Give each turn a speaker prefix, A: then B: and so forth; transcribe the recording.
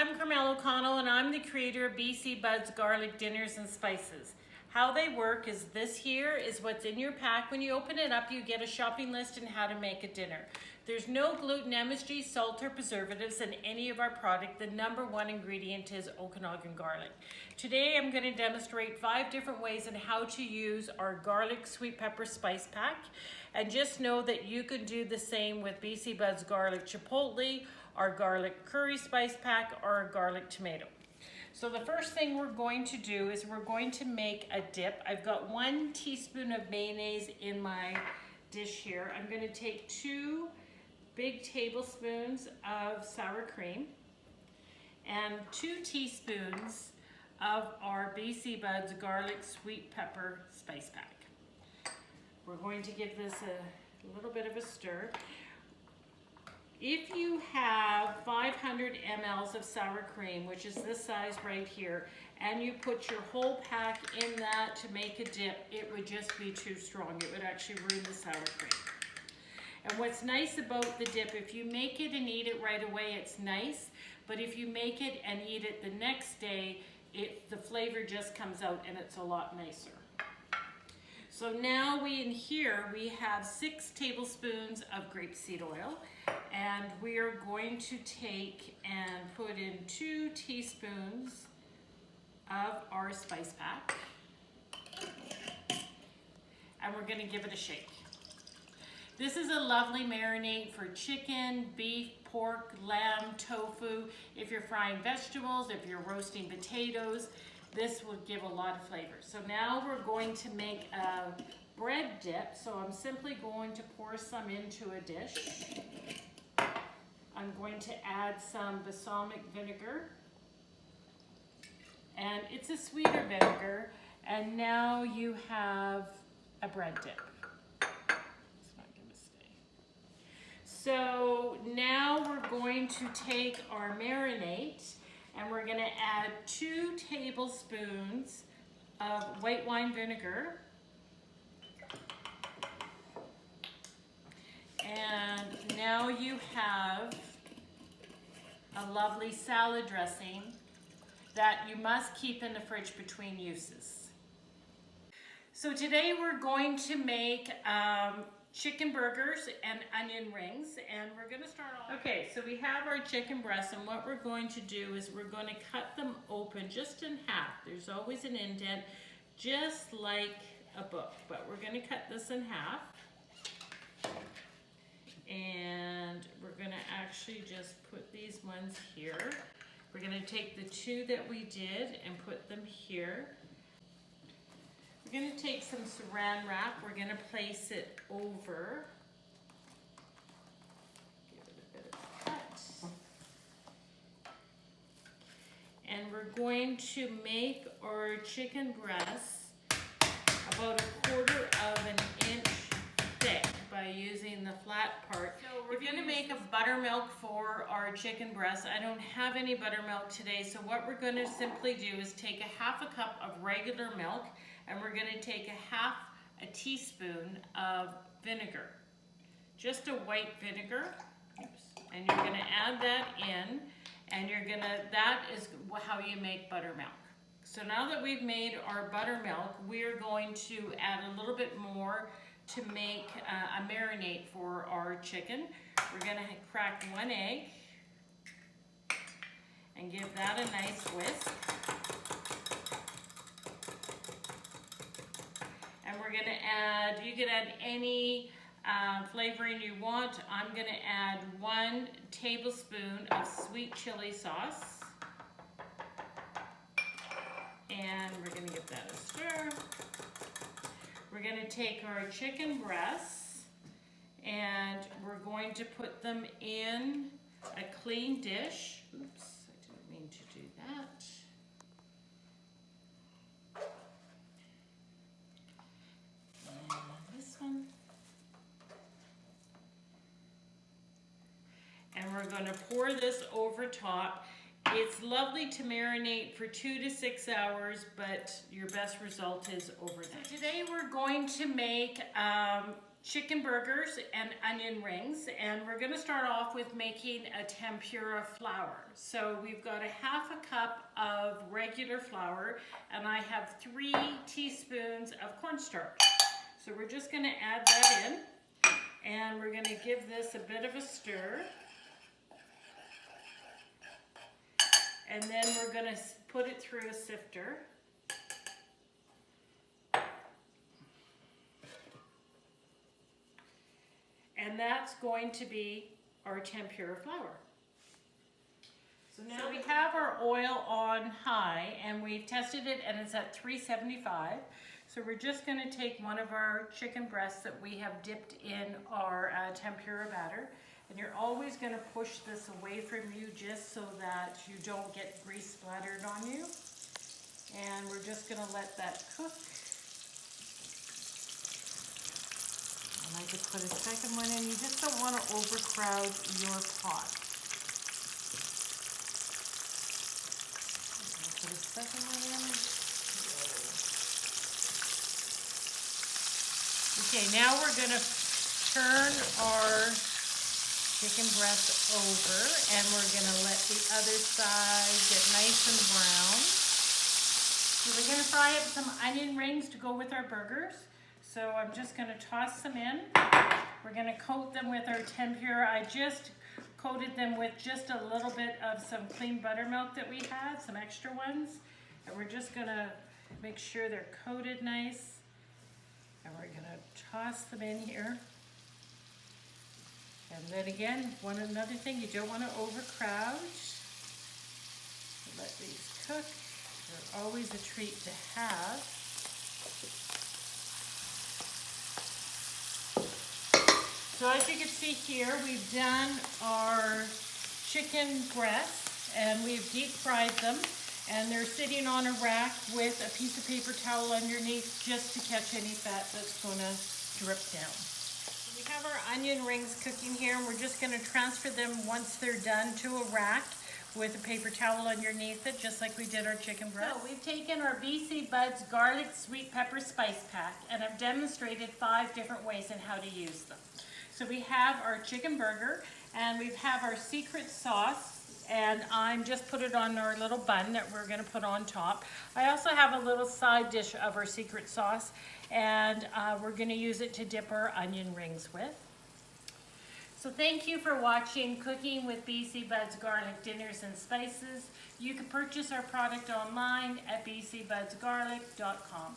A: I'm Carmel O'Connell and I'm the creator of BC Bud's Garlic Dinners and Spices. How they work is this here is what's in your pack. When you open it up, you get a shopping list on how to make a dinner. There's no gluten, MSG, salt, or preservatives in any of our product. The #1 ingredient is Okanagan garlic. Today I'm going to demonstrate 5 different ways on how to use our garlic sweet pepper spice pack. And just know that you can do the same with BC Bud's garlic chipotle, our garlic curry spice pack, or our garlic tomato. So the first thing we're going to do is we're going to make a dip. I've got 1 teaspoon of mayonnaise in my dish here. I'm going to take 2 big tablespoons of sour cream and 2 teaspoons of our BC Bud's garlic sweet pepper spice pack. We're going to give this a little bit of a stir. If you have 500 mLs of sour cream, which is this size right here, and you put your whole pack in that to make a dip, it would just be too strong. It would actually ruin the sour cream. And what's nice about the dip, if you make it and eat it right away, it's nice. But if you make it and eat it the next day, the flavor just comes out and it's a lot nicer. So now in here we have 6 tablespoons of grapeseed oil, and we are going to take and put in 2 teaspoons of our spice pack, and we're going to give it a shake. This is a lovely marinade for chicken, beef, pork, lamb, tofu. If you're frying vegetables, if you're roasting potatoes, this will give a lot of flavor. So now we're going to make a bread dip. So I'm simply going to pour some into a dish. I'm going to add some balsamic vinegar. And it's a sweeter vinegar. And now you have a bread dip. It's not going to stay. So now we're going to take our marinade, and we're going to add 2 tablespoons of white wine vinegar. And now you have a lovely salad dressing that you must keep in the fridge between uses. So today we're going to make chicken burgers and onion rings, and we're going to start off. Okay, so we have our chicken breasts, and what we're going to do is we're going to cut them open just in half. There's always an indent, just like a book, but we're going to cut this in half. And we're going to actually just put these ones here. We're going to take the 2 that we did and put them here. We're going to take some saran wrap. We're going to place it over. Give it a bit of a cut. And we're going to make our chicken breasts about 1/4 of an inch thick by using the flat part. So we're going to make a buttermilk for our chicken breast. I don't have any buttermilk today, so what we're going to simply do is take a 1/2 cup of regular milk, and we're going to take a 1/2 teaspoon of vinegar, just a white vinegar. Oops. And you're going to add that in, and that is how you make buttermilk. So now that we've made our buttermilk, we're going to add a little bit more to make a marinade for our chicken. We're going to crack 1 egg and give that a nice whisk. And we're going to add, you can add any flavoring you want. I'm going to add 1 tablespoon of sweet chili sauce. And we're going to give that a stir. We're going to take our chicken breasts and we're going to put them in a clean dish. Oops, I didn't mean to do that. And this one. And we're going to pour this over top. It's lovely to marinate for 2 to 6 hours, but your best result is overnight. So today we're going to make chicken burgers and onion rings, and we're going to start off with making a tempura flour. So we've got a half a cup of regular flour, and I have 3 teaspoons of cornstarch. So we're just going to add that in, and we're going to give this a bit of a stir. And then we're going to put it through a sifter. And that's going to be our tempura flour. So now we have our oil on high, and we've tested it and it's at 375. So we're just going to take one of our chicken breasts that we have dipped in our tempura batter. And you're always going to push this away from you just so that you don't get grease splattered on you. And we're just going to let that cook. I like to put a second one in. You just don't want to overcrowd your pot. Put a second one in. Okay, now we're going to turn our chicken breast over, and we're going to let the other side get nice and brown. So we're going to fry up some onion rings to go with our burgers. So I'm just going to toss them in. We're going to coat them with our tempura. I just coated them with just a little bit of some clean buttermilk that we had, some extra ones. And we're just going to make sure they're coated nice. And we're going to toss them in here. And then again, another thing, you don't want to overcrowd. Let these cook. They're always a treat to have. So as you can see here, we've done our chicken breasts and we've deep fried them, and they're sitting on a rack with a piece of paper towel underneath just to catch any fat that's going to drip down. We have our onion rings cooking here, and we're just going to transfer them once they're done to a rack with a paper towel underneath it, just like we did our chicken breast. So we've taken our BC Buds garlic sweet pepper spice pack, and I've demonstrated 5 different ways in how to use them. So we have our chicken burger, and we have our secret sauce, and I'm just put it on our little bun that we're going to put on top. I also have a little side dish of our secret sauce, and we're going to use it to dip our onion rings with. So thank you for watching Cooking with BC Buds Garlic Dinners and Spices. You can purchase our product online at bcbudsgarlic.com.